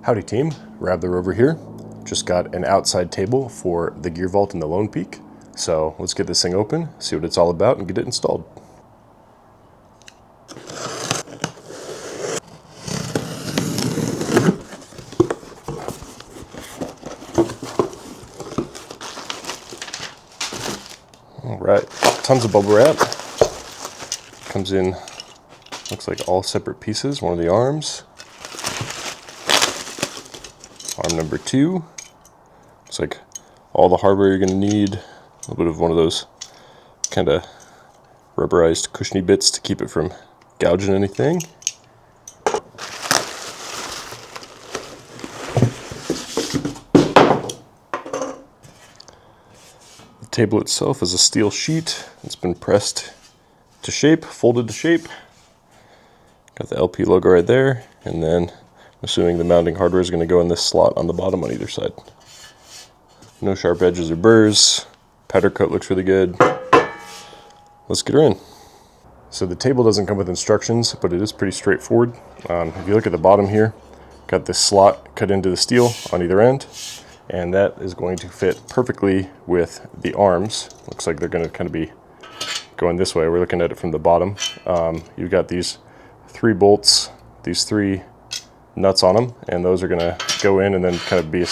Howdy team, Rabbler over here. Just got an outside table for the gear vault in the Lone Peak. So let's get this thing open, see what it's all about, and get it installed. Alright, tons of bubble wrap. Comes in, looks like all separate pieces. One of the arms. Arm number 2. Looks like all the hardware you're going to need. A little bit of one of those kind of rubberized cushiony bits to keep it from gouging anything. The table itself is a steel sheet. It's been pressed to shape, folded to shape. Got the LP logo right there, and then I'm assuming the mounting hardware is going to go in this slot on the bottom on either side. No sharp edges or burrs. Powder coat looks really good. Let's get her in. So the table doesn't come with instructions, but it is pretty straightforward. If you look at the bottom here, got this slot cut into the steel on either end, and that is going to fit perfectly with the arms. Looks like they're going to kind of be going this way. We're looking at it from the bottom. You've got these 3 bolts, these 3 nuts on them, and those are going to go in and then kind of be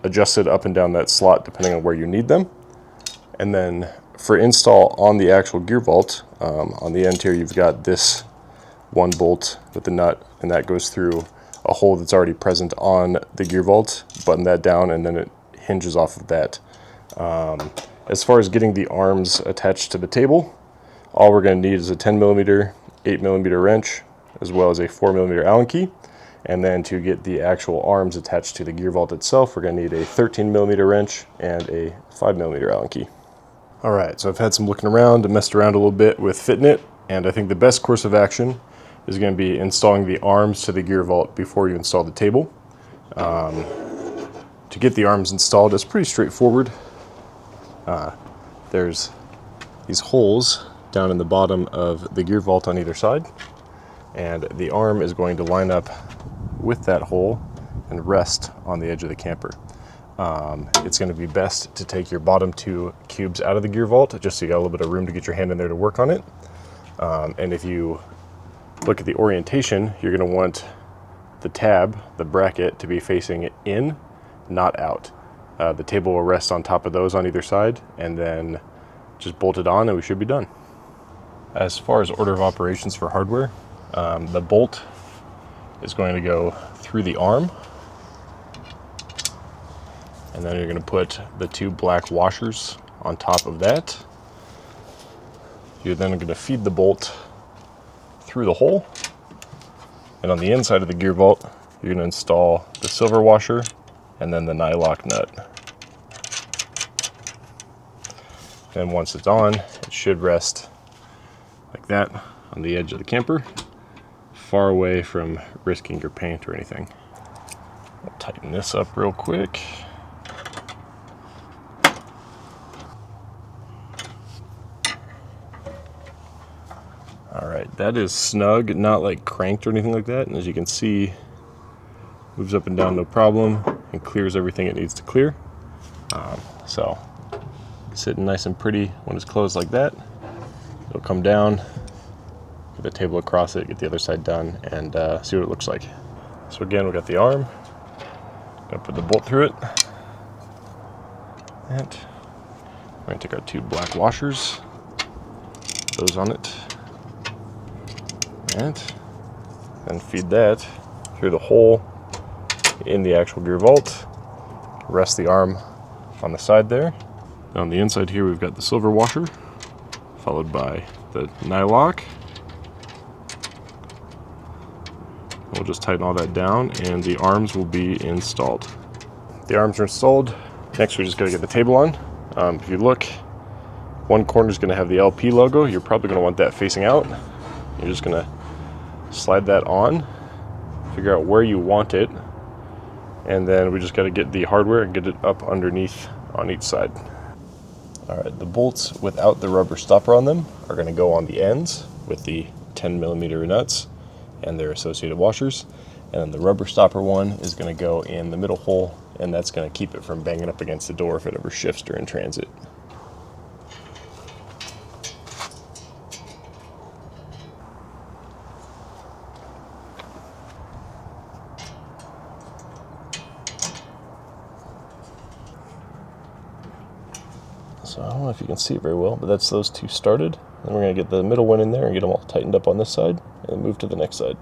adjusted up and down that slot depending on where you need them. And then for install on the actual gear vault, on the end here you've got this 1 bolt with the nut, and that goes through a hole that's already present on the gear vault. Button that down and then it hinges off of that. As far as getting the arms attached to the table, all we're going to need is a 10mm, 8mm wrench, as well as a 4mm Allen key. And then to get the actual arms attached to the gear vault itself, we're going to need a 13mm wrench and a 5mm Allen key. Alright, so I've had some looking around and messed around a little bit with fitting it, and I think the best course of action is going to be installing the arms to the gear vault before you install the table. To get the arms installed, it's pretty straightforward. There's these holes down in the bottom of the gear vault on either side, and the arm is going to line up with that hole and rest on the edge of the camper. It's going to be best to take your bottom 2 cubes out of the gear vault just so you got a little bit of room to get your hand in there to work on it. And if you look at the orientation, you're going to want the tab, the bracket, to be facing in, not out. The table will rest on top of those on either side, and then just bolt it on and we should be done. As far as order of operations for hardware, the bolt is going to go through the arm, and then you're going to put the 2 black washers on top of that. You're then going to feed the bolt through the hole, and on the inside of the gear vault you're going to install the silver washer and then the nylock nut. And once it's on, it should rest like that on the edge of the camper, far away from risking your paint or anything. I'll tighten this up real quick. Alright, that is snug, not like cranked or anything like that, and as you can see, moves up and down no problem and clears everything it needs to clear. So sitting nice and pretty when it's closed like that. It'll come down, get the table across it, get the other side done, and see what it looks like. So again, we got the arm. Gonna put the bolt through it. And we're gonna take our 2 black washers, put those on it, and then feed that through the hole in the actual gear vault. Rest the arm on the side there. On the inside here we've got the silver washer, followed by the nylock. We'll just tighten all that down and the arms will be installed. The arms are installed. Next we just gotta get the table on. If you look, one corner is gonna have the LP logo. You're probably gonna want that facing out. You're just gonna slide that on, figure out where you want it, and then we just gotta get the hardware and get it up underneath on each side. Alright, the bolts without the rubber stopper on them are going to go on the ends with the 10mm nuts and their associated washers. And then the rubber stopper one is going to go in the middle hole, and that's going to keep it from banging up against the door if it ever shifts during transit. So I don't know if you can see it very well, but that's those two started. Then we're going to get the middle one in there and get them all tightened up on this side, and then move to the next side.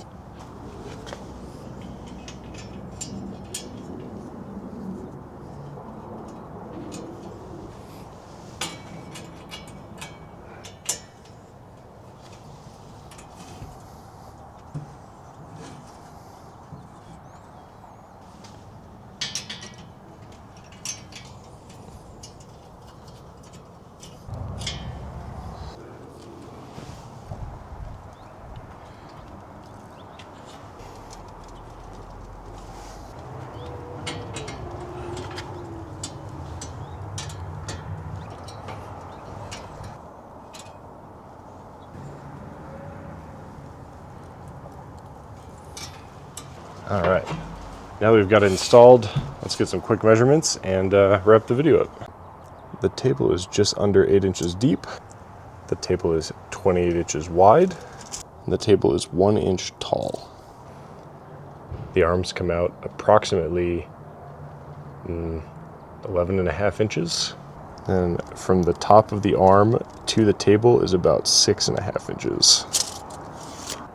All right, now that we've got it installed, let's get some quick measurements and wrap the video up. The table is just under 8 inches deep. The table is 28 inches wide. And the table is 1 inch tall. The arms come out approximately 11.5 inches. And from the top of the arm to the table is about 6.5 inches.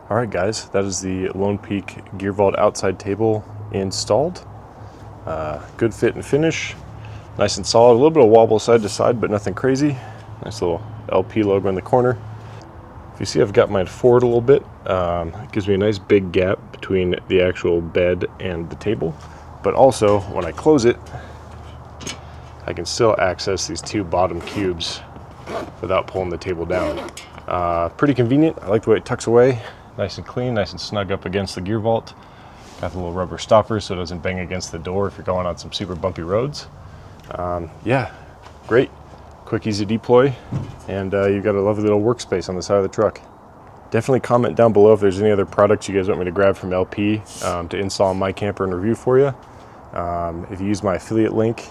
All right, guys, that is the Lone Peak Gear Vault outside table installed. Good fit and finish, nice and solid. A little bit of wobble side to side, but nothing crazy. Nice little LP logo in the corner. If you see, I've got mine forward a little bit. It gives me a nice big gap between the actual bed and the table. But also, when I close it, I can still access these two bottom cubes without pulling the table down. Pretty convenient. I like the way it tucks away. Nice and clean, nice and snug up against the gear vault. Got the little rubber stopper so it doesn't bang against the door if you're going on some super bumpy roads. Yeah, great. Quick, easy deploy. And you've got a lovely little workspace on the side of the truck. Definitely comment down below if there's any other products you guys want me to grab from LP to install on my camper and review for you. If you use my affiliate link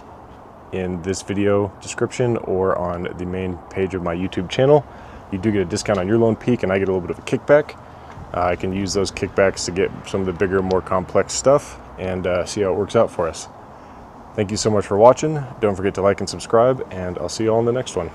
in this video description or on the main page of my YouTube channel, you do get a discount on your Lone Peak, and I get a little bit of a kickback. I can use those kickbacks to get some of the bigger, more complex stuff and see how it works out for us. Thank you so much for watching. Don't forget to like and subscribe, and I'll see you all in the next one.